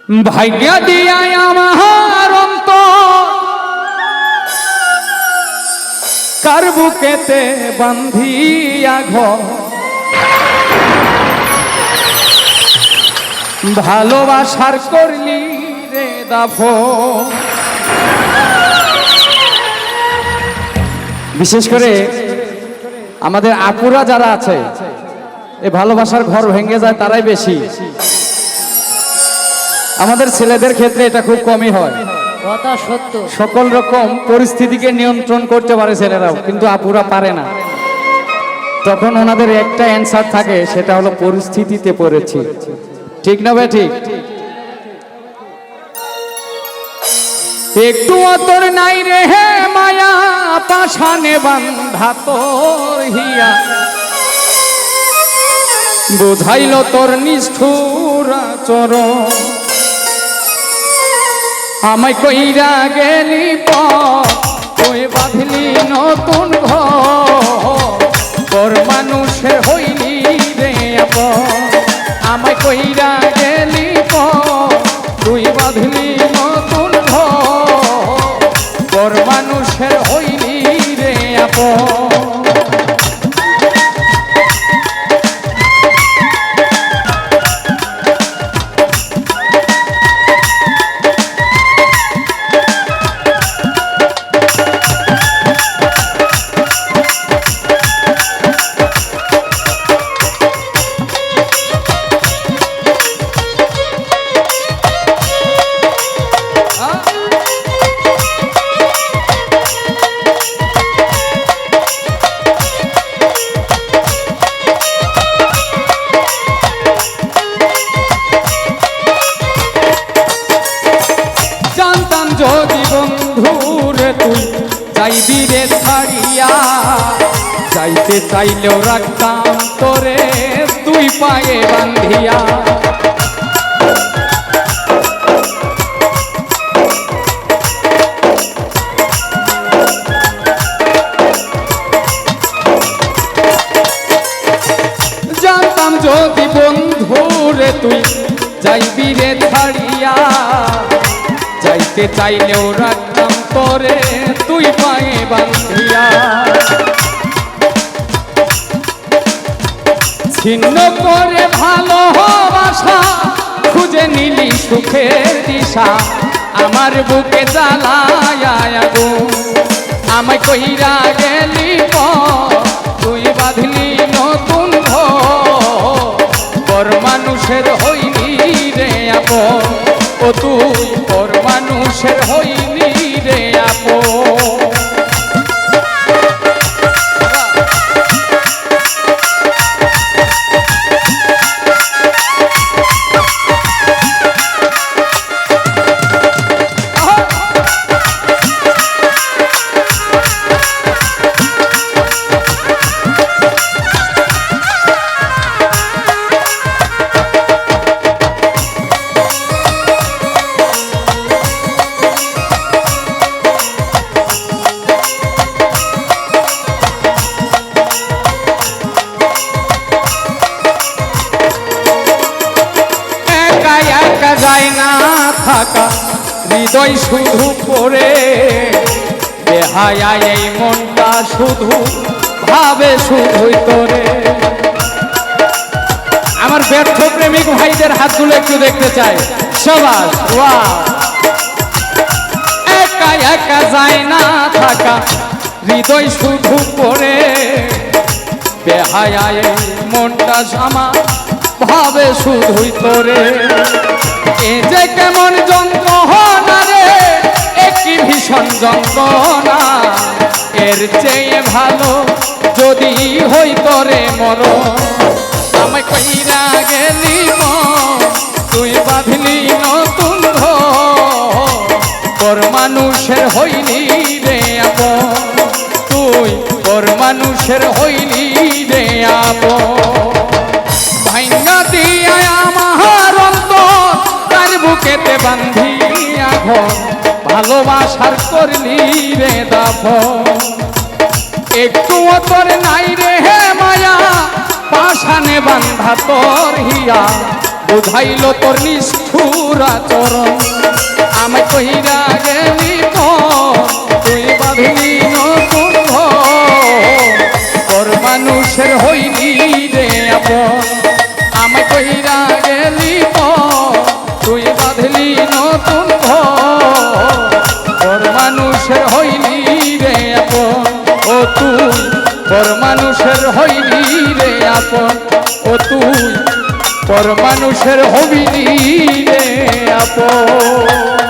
ভাগ্য দিয়া আমার অন্তর কার বুকেতে বান্ধিয়া ঘর ভালোবাসার করলি রে দাফন। বিশেষ করে আমাদের আপুরা যারা আছে এই ভালোবাসার ঘর ভেঙে যায় তারাই বেশি। আমাদের ছেলেদের ক্ষেত্রে এটা খুব কমই হয়। কথা সত্য। সকল রকম পরিস্থিতিকে নিয়ন্ত্রণ করতে পারে ছেলেরাও, কিন্তু আপুরা পারে না। তখন ওনাদের একটা অ্যান্সার থাকে, সেটা হলো পরিস্থিতিতে পড়েছি। ঠিক না ভাই? ঠিক। একটু তোর নাই রে হে মায়া পাশানে বান্ধা তোর হিয়া বোঝাইল তোর নিষ্ঠুর আচরণ আমায় কইরা গেলি তুই বাঁধলি নতুন ঘর মানুষের হইলি রে আমায় কইরা গেলি তুই বাঁধলি নতুন ঘর মানুষের হইলি রে যদি বন্ধুরে তুই যাইবি রে ছাড়িয়া যাইতে চাইলেও রাখতাম তোরে তুই পায়ে বান্ধিয়া জানতাম যদি বন্ধুরে তুই যাইবি রে ছাড়িয়া যাইতে চাইলেও রাখতাম তোরে তুই পায়ে বান্ধিয়া ছিন্ন করে ভালোবাসা খুঁজে নিলি সুখের দিশা আমার বুকে জ্বালায় আগুন আমায় কইরা গেলি তুই বাঁধলি নতুন ঘর মানুষের হইলি রে আপন ও তুই পর মানুষের হইলি রে আপন। যায় না থাকা হৃদয় শুধু পড়ে বেহায়া এই মনটা শুধু ভাবে শুধুই তোরে। আমার ব্যর্থ প্রেমিক ভাইদের হাতগুলো একটু দেখতে চাই সবাই। একা একা যায় না থাকা হৃদয় শুধু পড়ে বেহায়া এই মনটা আমার ভাবে শুধুই তোরে। এ যে কেমন যন্ত্রণা রে একই ভীষণ যন্ত্রণা এর চেয়ে ভালো যদি হই তোরে মর আমায় কইরা গেলি তুই বাঁধলি নতুন ঘর মানুষের হইলি রে আপন তুই ঘর মানুষের হইলি রে আপন। ভাইঙ্গা দিয়া আমার অন্তর তার বুকেতে বান্ধিয়া ঘর ভালোবাসার করলি রে দাফন। একটু তোর নাই রে হে মায়া পাশানে বান্ধা তোর হিয়া বুঝাইল তোর নিষ্ঠুর আচরণ আমায় কইরা গেলি তুই বাঁধলি নতুন ঘর মানুষের হইলি রে আপন আমায় কইরা গেলি তুই বাঁধলি নতুন ঘর মানুষের হইলি রে আপন ও তুই পর মানুষের হইলি রে আপন ও তুই পর মানুষের হবিনি রে আপন